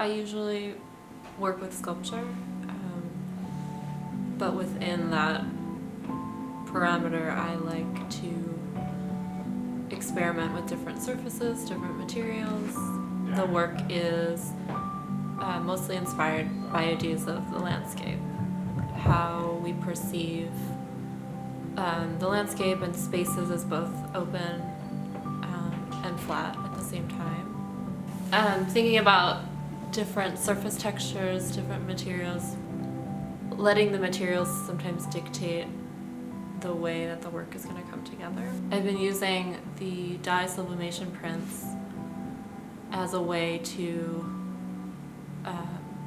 I usually work with sculpture, but within that parameter, I like to experiment with different surfaces, different materials. The work is mostly inspired by ideas of the landscape, how we perceive the landscape and spaces as both open and flat at the same time. Thinking about different surface textures, different materials, letting the materials sometimes dictate the way that the work is going to come together. I've been using the dye sublimation prints as a way to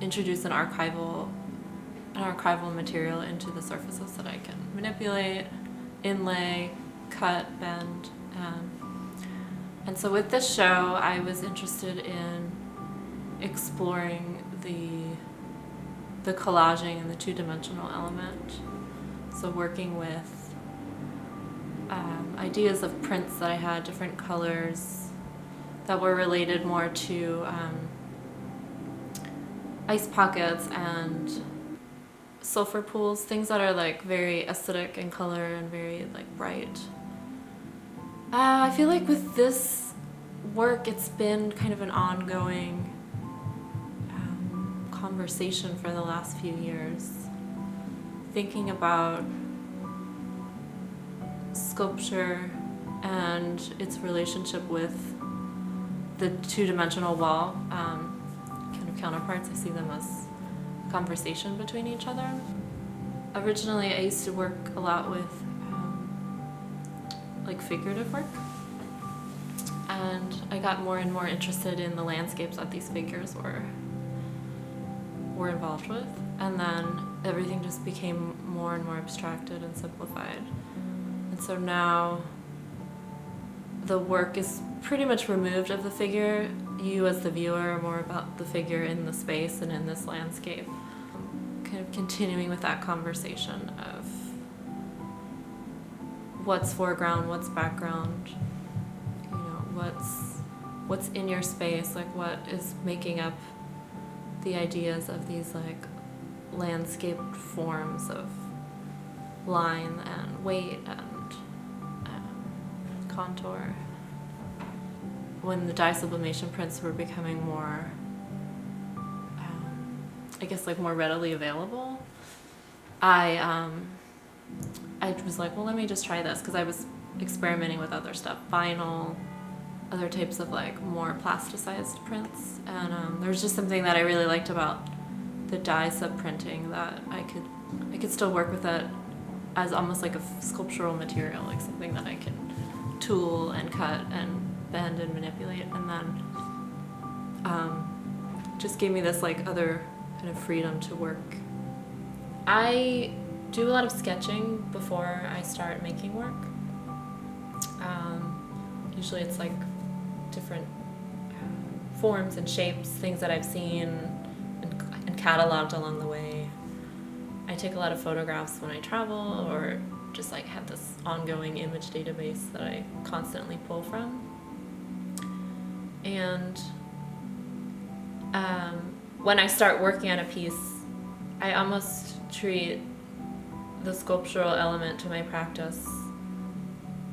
introduce an archival material into the surfaces that I can manipulate, inlay, cut, bend. And so with this show, I was interested in exploring the collaging and the two-dimensional element. So working with ideas of prints that I had, different colors that were related more to ice pockets and sulfur pools, things that are like very acidic in color and very like bright. I feel like with this work, it's been kind of an ongoing conversation for the last few years, thinking about sculpture and its relationship with the two-dimensional wall kind of counterparts. I see them as a conversation between each other. Originally, I used to work a lot with like figurative work, and I got more and more interested in the landscapes that these figures were involved with, and then everything just became more and more abstracted and simplified. And so now the work is pretty much removed of the figure. You as the viewer are more about the figure in the space and in this landscape, kind of continuing with that conversation of what's foreground, what's background, you know, what's in your space, like what is making up the ideas of these like landscaped forms of line and weight and contour. When the dye sublimation prints were becoming more, I guess like more readily available, I was like, well, let me just try this, because I was experimenting with other stuff, vinyl, other types of like more plasticized prints, and there was just something that I really liked about the dye sub printing, that I could still work with it as almost like a sculptural material, like something that I can tool and cut and bend and manipulate, and then just gave me this like other kind of freedom to work. I do a lot of sketching before I start making work. Usually it's like different forms and shapes, things that I've seen and cataloged along the way. I take a lot of photographs when I travel, or just like have this ongoing image database that I constantly pull from. And when I start working on a piece, I almost treat the sculptural element to my practice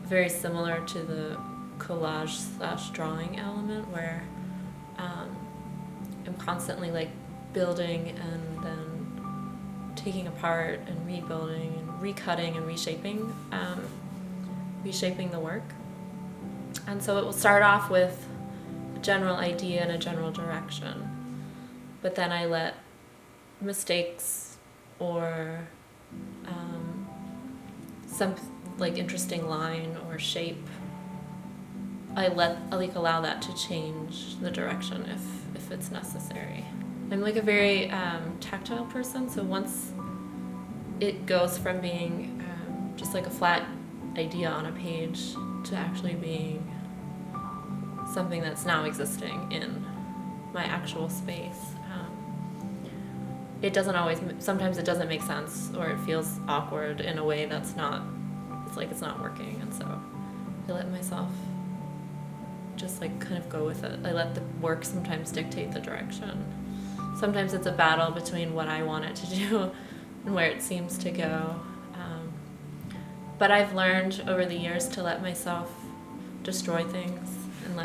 very similar to the collage/drawing element, where I'm constantly like building and then taking apart and rebuilding and recutting and reshaping the work. And so it will start off with a general idea and a general direction, but then I let mistakes or some like interesting line or shape, I allow that to change the direction if it's necessary. I'm like a very tactile person, so once it goes from being just like a flat idea on a page to actually being something that's now existing in my actual space, sometimes it doesn't make sense, or it feels awkward in a way it's not working, and so I let myself just like kind of go with it. I let the work sometimes dictate the direction. sometimes it's a battle between what I want it to do and where it seems to go. But I've learned over the years to let myself destroy things and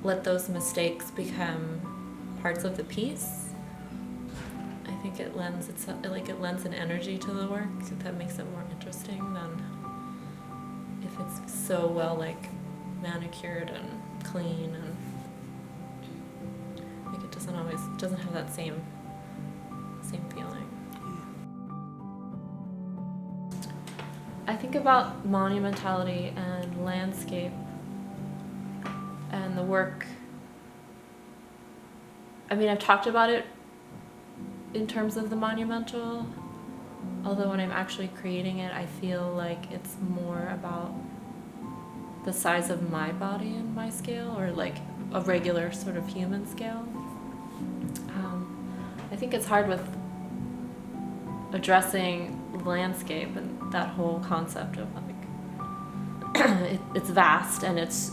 let those mistakes become parts of the piece. I think it lends an energy to the work that makes it more interesting than if it's so well manicured and clean, and it doesn't have that same feeling. I think about monumentality and landscape and the work. I mean, I've talked about it in terms of the monumental, although when I'm actually creating it, I feel like it's more about the size of my body and my scale, or a regular sort of human scale. I think it's hard with addressing landscape and that whole concept of it's vast and it's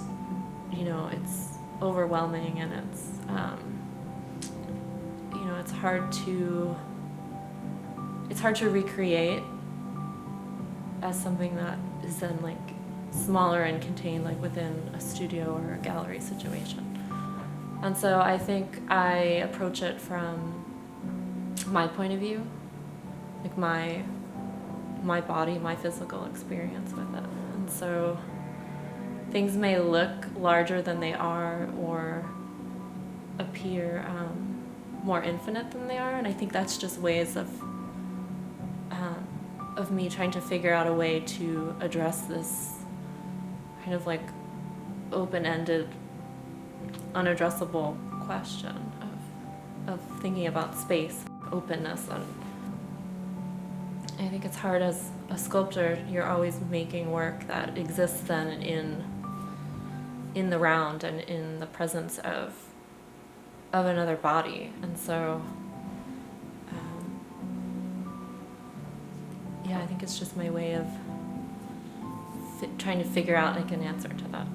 overwhelming, and it's it's hard to recreate as something that is then smaller and contained within a studio or a gallery situation. And so I think I approach it from my point of view, my body, my physical experience with it. And so things may look larger than they are or appear more infinite than they are, and I think that's just ways of me trying to figure out a way to address this kind of open-ended, unaddressable question of thinking about space, openness. And I think it's hard as a sculptor. You're always making work that exists then in the round and in the presence of another body. And so I think it's just my way of trying to figure out an answer to that.